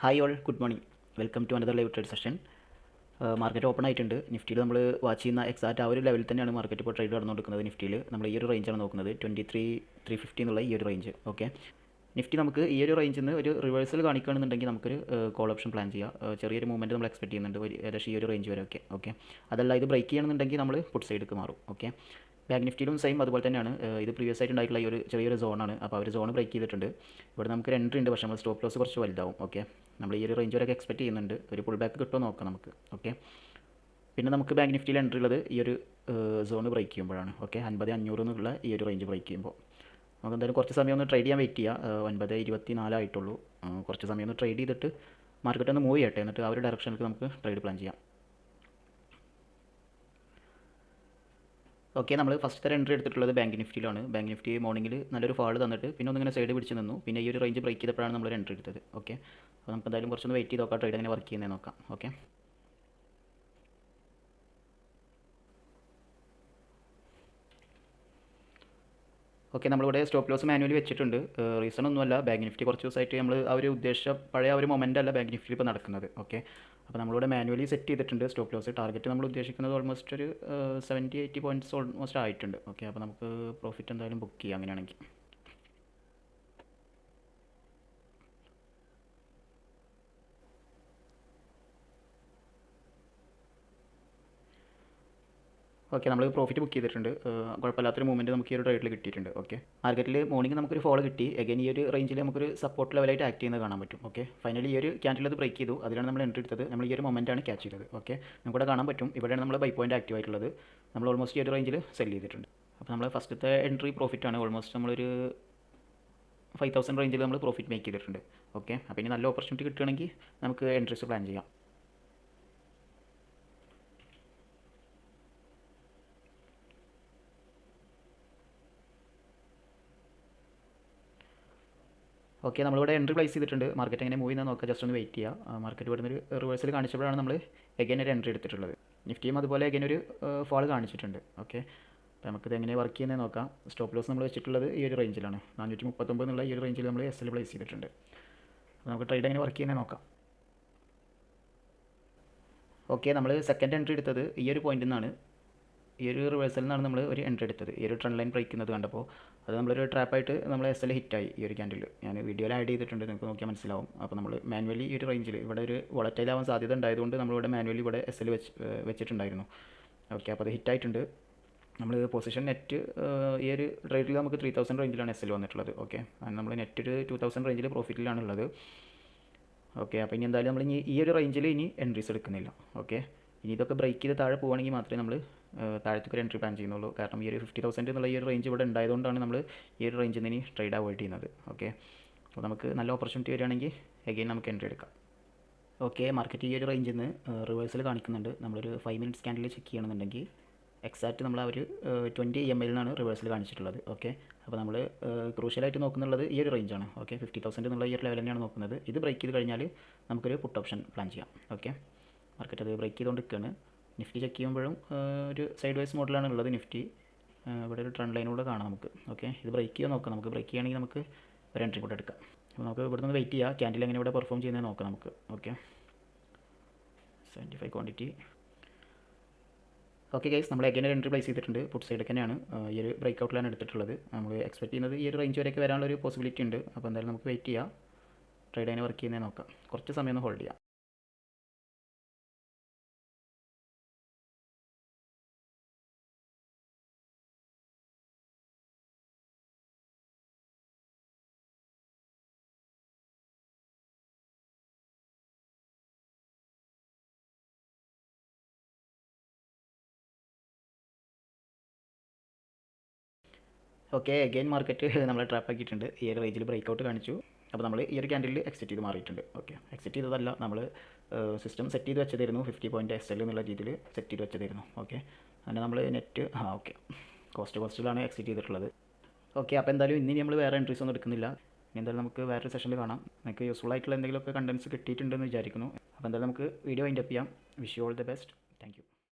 Hi all, good morning. Welcome to another live trade session. Market open ആയിട്ടുണ്ട്. നിഫ്റ്റിയിൽ നമ്മൾ watch ചെയ്യുന്ന exact ആ ഒരു ലെവലിൽ തന്നെയാണ് മാർക്കറ്റ് ഇപ്പോൾ ട്രേഡ് നടന്നുകൊടുക്കുന്നത്. നിഫ്റ്റിയിൽ നമ്മൾ ഈ ഒരു റേഞ്ചാണ് നോക്കുന്നത്, 23,350 എന്നുള്ള ഈ ഒരു റേഞ്ച്. ഓക്കെ, നിഫ്റ്റി നമുക്ക് ഈ ഒരു റേഞ്ചിൽ നിന്ന് ഒരു റിവേഴ്സൽ കാണിക്കുകയാണെന്നുണ്ടെങ്കിൽ നമുക്കൊരു കോൾ ഓപ്ഷൻ പ്ലാൻ ചെയ്യാം. ചെറിയൊരു മൂവ്മെൻറ്റ് നമ്മൾ എക്സ്പെക്ട് ചെയ്യുന്നുണ്ട്, ഏകദേശം ഈ ഒരു റേഞ്ച് വരെ. ഓക്കെ, അതല്ല ഇത് ബ്രേക്ക് ചെയ്യണമെന്നുണ്ടെങ്കിൽ നമ്മൾ പുട്ട് സൈഡിലേക്ക് മാറും. ഓക്കെ, ബാങ്ക് നിഫ്റ്റിയിലും സെയിം അതുപോലെ തന്നെയാണ്. ഇത് പ്രീവിയസ് ആയിട്ട് ഉണ്ടായിട്ടുള്ള ഈ ഒരു ചെറിയൊരു സോണാണ്. അപ്പോൾ ആ ഒരു സോൺ ബ്രേക്ക് ചെയ്തിട്ടുണ്ട്. ഇവിടെ നമുക്ക് ഒരു എൻട്രി ഉണ്ട്, പക്ഷേ നമ്മൾ സ്റ്റോപ്പ് ലോസ് കുറച്ച് വലുതാവും. ഓക്കെ, നമ്മൾ ഈ ഒരു റേഞ്ച് വരെയൊക്കെ എക്സ്പെക്ട് ചെയ്യുന്നുണ്ട്. ഒരു പുൾ ബാക്ക് കിട്ടുമോ നോക്കാം നമുക്ക്. ഓക്കെ, പിന്നെ നമുക്ക് ബാങ്ക് നിഫ്റ്റിയിൽ എൻട്രി ഉള്ളത് ഈ ഒരു സോൺ ബ്രേക്ക് ചെയ്യുമ്പോഴാണ്. ഓക്കെ, 50,500 എന്നുള്ള ഈ ഒരു റേഞ്ച് ബ്രേക്ക് ചെയ്യുമ്പോൾ നമുക്ക് എന്തായാലും കുറച്ച് സമയം ഒന്ന് ട്രേഡ് ചെയ്യാൻ വെയിറ്റ് ചെയ്യുക. 9:24 ആയിട്ടുള്ളൂ. കുറച്ച് സമയം ഒന്ന് ട്രേഡ് ചെയ്തിട്ട് മാർക്കറ്റ് ഒന്ന് മൂവ് ചെയ്യട്ടെ, എന്നിട്ട് ആ ഒരു ഡയറക്ഷനിലേക്ക് നമുക്ക് ട്രേഡ് പ്ലാൻ ചെയ്യാം. ഓക്കെ, നമ്മൾ ഫസ്റ്റ് എൻട്രി എടുത്തിട്ടുള്ളത് ബാങ്ക് നിഫ്റ്റിയിലാണ്. ബാങ്ക് നിഫ്റ്റി മോർണിംഗിൽ നല്ലൊരു ഫാൾ തന്നിട്ട് പിന്നെ ഒന്നിങ്ങനെ സൈഡ് പിടിച്ച് നിന്നു. പിന്നെ ഈ ഒരു റേഞ്ച് ബ്രേക്ക് ചെയ്തപ്പോഴാണ് നമ്മൾ എൻട്രി എടുത്തത്. ഓക്കെ, അപ്പോൾ നമുക്ക് എന്തായാലും കുറച്ചൊന്ന് വെയിറ്റ് ചെയ്ത് നോക്കാം, ട്രേഡ് എങ്ങനെ വർക്ക് ചെയ്യുന്നത് നോക്കാം. ഓക്കെ, ഓക്കെ, നമ്മളിവിടെ സ്റ്റോപ്പ് ലോസ് മാനുവലി വെച്ചിട്ടുണ്ട്. റീസൺ ഒന്നുമല്ല, ബാങ്ക് നിഫ്റ്റി കുറച്ച് ദിവസമായിട്ട് നമ്മൾ ആ ഒരു ഉദ്ദേശിച്ച പഴയ ആ ഒരു മൊമെൻ്റ് അല്ല ബാങ്ക് നിഫ്റ്റി ഇപ്പോൾ നടക്കുന്നത്. ഓക്കെ, അപ്പോൾ നമ്മളിവിടെ മാനുവലി സെറ്റ് ചെയ്തിട്ടുണ്ട് സ്റ്റോപ്പ് ലോസ്. ടാർഗറ്റ് നമ്മൾ ഉദ്ദേശിക്കുന്നത് ഓൾമോസ്റ്റ് ഒരു 70-80 പോയിൻറ്റ്സ് ഓൾമോസ്റ്റ് ആയിട്ടുണ്ട്. ഓക്കെ, അപ്പോൾ നമുക്ക് പ്രോഫിറ്റ് എന്തായാലും ബുക്ക് ചെയ്യാം അങ്ങനെയാണെങ്കിൽ. ഓക്കെ, നമ്മൾ പ്രോഫിറ്റ് ബുക്ക് ചെയ്തിട്ടുണ്ട്. കുഴപ്പമില്ലാത്തൊരു മൂവ്മെൻറ്റ് നമുക്ക് ഈ ഒരു ട്രേഡിൽ കിട്ടിയിട്ടുണ്ട്. ഓക്കെ, മാർക്കറ്റിൽ മോർണിംഗ് നമുക്കൊരു ഫോൾ കിട്ടി. എഗൈൻ ഈ ഒരു റേഞ്ചിൽ നമുക്കൊരു സപ്പോർട്ട് ലെവലായിട്ട് ആക്ട് ചെയ്യുന്നത് കാണാൻ പറ്റും. ഓക്കെ, ഫൈനലി ഈ ഒരു ക്യാൻഡിൽ അത് ബ്രേക്ക് ചെയ്തു. അതിലാണ് നമ്മൾ എൻട്രി എടുത്തത്. നമ്മൾ ഈ ഒരു മൊമെൻറ്റാണ് ക്യാച്ച് ചെയ്തത്. ഓക്കെ, നമുക്കിവിടെ കാണാൻ പറ്റും. ഇവിടെയാണ് നമ്മൾ ബൈ പോയിൻറ്റ് ആക്റ്റീവ് ആയിട്ടുള്ളത്. നമ്മൾ ഓൾമോസ്റ്റ് ഈ ഒരു റേഞ്ചിൽ സെൽ ചെയ്തിട്ടുണ്ട്. അപ്പോൾ നമ്മൾ ഫസ്റ്റത്തെ എൻട്രി പ്രോഫിറ്റാണ്. ഓൾമോസ്റ്റ് നമ്മളൊരു 5,000 റേഞ്ചിൽ നമ്മൾ പ്രോഫിറ്റ് മേക്ക് ചെയ്തിട്ടുണ്ട്. ഓക്കെ, അപ്പോൾ ഇനി നല്ല ഓപ്പർച്യൂണിറ്റി കിട്ടുകയാണെങ്കിൽ നമുക്ക് എൻട്രീസ് പ്ലാൻ ചെയ്യാം. ഓക്കെ, നമ്മളിവിടെ എൻട്രി പ്ലേസ് ചെയ്തിട്ടുണ്ട്. മാർക്കറ്റ് എങ്ങനെ മൂവ് ചെയ്യുന്നത് നോക്കാം, ജസ്റ്റ് ഒന്ന് വെയിറ്റ് ചെയ്യുക. മാർക്കറ്റ് ഇവിടെ ഒരു റിവേഴ്സൽ കാണിച്ചപ്പോഴാണ് നമ്മൾ എഗൈൻ ഒരു എൻട്രി എടുത്തിട്ടുള്ളത്. നിഫ്റ്റിയും അതുപോലെ എഗൈൻ ഒരു ഫാൾ കാണിച്ചിട്ടുണ്ട്. ഓക്കെ, അപ്പോൾ നമുക്കിത് എങ്ങനെ വർക്ക് ചെയ്യുന്നത് നോക്കാം. സ്റ്റോപ്പ് ലോസ് നമ്മൾ വെച്ചിട്ടുള്ളത് ഈ ഒരു റേഞ്ചിലാണ്, 439 എന്നുള്ള ഈ ഒരു റേഞ്ചിൽ നമ്മൾ എസ് എൽ പ്ലേസ് ചെയ്തിട്ടുണ്ട്. അപ്പോൾ നമുക്ക് ട്രേഡ് എങ്ങനെ വർക്ക് ചെയ്യുന്നത് നോക്കാം. ഓക്കെ, നമ്മൾ സെക്കൻഡ് എൻട്രി എടുത്തത് ഈ ഒരു പോയിന്റിൽ നിന്നാണ്. ഈ ഒരു റിവേഴ്സലിൽ നിന്നാണ് നമ്മൾ ഒരു എൻട്രി എടുത്തത്. ഈ ഒരു ട്രെൻഡ് ലൈൻ ബ്രേക്ക് ചെയ്യുന്നത് കണ്ടപ്പോൾ അത് നമ്മളൊരു ട്രാപ്പായിട്ട് നമ്മൾ എസ് എൽ ഹിറ്റായി. ഈ ഒരു ക്യാൻഡിൽ ഞാൻ വീഡിയോയിൽ ആഡ് ചെയ്തിട്ടുണ്ട്, നിങ്ങൾക്ക് നോക്കിയാൽ മനസ്സിലാവും. അപ്പോൾ നമ്മൾ മാനുവലി ഈ ഒരു റേഞ്ചിൽ ഇവിടെ ഒരു വോളറ്റൈൽ ആവാൻ സാധ്യത ഉണ്ടായതുകൊണ്ട് നമ്മളിവിടെ മാനുവലി ഇവിടെ എസ് എൽ വെച്ചിട്ടുണ്ടായിരുന്നു. ഓക്കെ, അപ്പോൾ അത് ഹിറ്റായിട്ടുണ്ട്. നമ്മൾ പൊസിഷൻ നെറ്റ് ഈ ഒരു ട്രേഡിൽ നമുക്ക് 3,000 റേഞ്ചിലാണ് എസ് എൽ വന്നിട്ടുള്ളത്. ഓക്കെ, നമ്മൾ നെറ്റ് ഒരു 2,000 റേഞ്ചിൽ പ്രോഫിറ്റിലാണുള്ളത്. ഓക്കെ, അപ്പോൾ ഇനി എന്തായാലും നമ്മൾ ഈ ഒരു റേഞ്ചിൽ ഇനി എൻട്രീസ് എടുക്കുന്നില്ല. ഓക്കെ, ഇനി ഇതൊക്കെ ബ്രേക്ക് ചെയ്ത് താഴെ പോകുകയാണെങ്കിൽ മാത്രമേ നമ്മൾ താഴത്തേക്ക് ഒരു എൻട്രി പ്ലാൻ ചെയ്യുന്നുള്ളൂ. കാരണം ഈ ഒരു 50,000 എന്നുള്ള ഈ ഒരു റേഞ്ച് ഇവിടെ ഉണ്ടായതുകൊണ്ടാണ് നമ്മൾ ഈ ഒരു റേഞ്ചിൽ നിന്ന് ഇനി ട്രേഡ് അവോയ്ഡ് ചെയ്യുന്നത്. ഓക്കെ, അപ്പോൾ നമുക്ക് നല്ല ഓപ്പർച്യൂണിറ്റി വരികയാണെങ്കിൽ എഗെയിൻ നമുക്ക് എൻട്രി എടുക്കാം. ഓക്കെ, മാർക്കറ്റ് ഈ ഒരു റേഞ്ചിൽ നിന്ന് റിവേഴ്സൽ കാണിക്കുന്നുണ്ട്. നമ്മളൊരു 5 മിനിറ്റ്സ് ക്യാൻഡിൽ ചെക്ക് ചെയ്യണമെന്നുണ്ടെങ്കിൽ എക്സാക്റ്റ് നമ്മൾ ആ ഒരു 20 EMA യിലാണ് റിവേഴ്സൽ കാണിച്ചിട്ടുള്ളത്. ഓക്കെ, അപ്പോൾ നമ്മൾ ക്രൂഷ്യലായിട്ട് നോക്കുന്നുള്ളത് ഈ ഒരു റേഞ്ചാണ്. ഓക്കെ, 50,000 എന്നുള്ള ഈ ഒരു ലെവൽ തന്നെയാണ് നോക്കുന്നത്. ഇത് ബ്രേക്ക് ചെയ്ത് കഴിഞ്ഞാൽ നമുക്കൊരു പുട്ട് ഓപ്ഷൻ പ്ലാൻ ചെയ്യാം. ഓക്കെ, മാർക്കറ്റ് അത് ബ്രേക്ക് ചെയ്തുകൊണ്ടിരിക്കുകയാണ്. നിഫ്റ്റി ചെക്ക് ചെയ്യുമ്പോഴും ഒരു സൈഡ് വൈസ് മോഡലാണ് ഉള്ളത്. നിഫ്റ്റി ഇവിടെ ഒരു ട്രെൻഡ് ലൈനൂടെ കാണാം നമുക്ക്. ഓക്കെ, ഇത് ബ്രേക്ക് ചെയ്യാൻ നോക്കാം. നമുക്ക് ബ്രേക്ക് ചെയ്യുകയാണെങ്കിൽ നമുക്ക് ഒരു എൻട്രി കൂടെ എടുക്കാം. അപ്പോൾ നമുക്ക് ഇവിടെ നിന്ന് വെയിറ്റ് ചെയ്യാം, ക്യാൻഡിൽ എങ്ങനെ ഇവിടെ പെർഫോം ചെയ്യുന്നത് നോക്കാം നമുക്ക്. Okay, 75 quantity. ഓക്കെ ഗൈസ്, നമ്മൾ എഗൈൻ ഒരു എൻട്രി പ്ലേസ് ചെയ്തിട്ടുണ്ട്. പുട്ട് സൈഡ് തന്നെയാണ് ഈ ഒരു ബ്രേക്ക് ഔട്ടിലാണ് എടുത്തിട്ടുള്ളത്. നമ്മൾ എക്സ്പെക്ട് ചെയ്യുന്നത് ഈ ഒരു റേഞ്ച് വരെയൊക്കെ വരാനുള്ള ഒരു പോസിബിലിറ്റി ഉണ്ട്. അപ്പോൾ എന്തായാലും നമുക്ക് വെയിറ്റ് ചെയ്യാം, ട്രേഡ് അതിനെ വർക്ക് ചെയ്യുന്നത് നോക്കാം. കുറച്ച് സമയം ഒന്ന് ഹോൾഡ് ചെയ്യാം. ഓക്കെ, അഗെയിൻ മാർക്കറ്റ് നമ്മളെ ട്രാപ്പ് ആക്കിയിട്ടുണ്ട്. ഈ ഒരു റേഞ്ചിൽ ബ്രേക്ക് ഔട്ട് കാണിച്ചു. അപ്പോൾ നമ്മൾ ഈ ഒരു ക്യാൻഡിൽ എക്സിറ്റ് ചെയ്ത് മാറിയിട്ടുണ്ട്. ഓക്കെ, എക്സിറ്റ് ചെയ്തതല്ല, നമ്മൾ സിസ്റ്റം സെറ്റ് ചെയ്ത് വെച്ചതായിരുന്നു. 50 പോയിൻറ്റ് എസ് എൽ എന്നുള്ള രീതിയിൽ സെറ്റ് ചെയ്ത് വെച്ചതായിരുന്നു. ഓക്കെ, അങ്ങനെ നമ്മൾ നെറ്റ് ഓക്കെ കോസ്റ്റിലാണ് എക്സിറ്റ് ചെയ്തിട്ടുള്ളത്. ഓക്കെ, അപ്പോൾ എന്തായാലും ഇനി നമ്മൾ വേറെ എൻട്രീസ് ഒന്നും എടുക്കുന്നില്ല. ഇനി എന്തായാലും നമുക്ക് വേറൊരു സെഷനിൽ കാണാം. നിങ്ങൾക്ക് യൂസ്ഫുൾ ആയിട്ടുള്ള എന്തെങ്കിലുമൊക്കെ കണ്ടൻസ് കിട്ടിയിട്ടുണ്ടെന്ന് വിചാരിക്കുന്നു. അപ്പോൾ എന്തായാലും നമുക്ക് വീഡിയോ വൈൻഡപ്പ് ചെയ്യാം. Wish you all the best.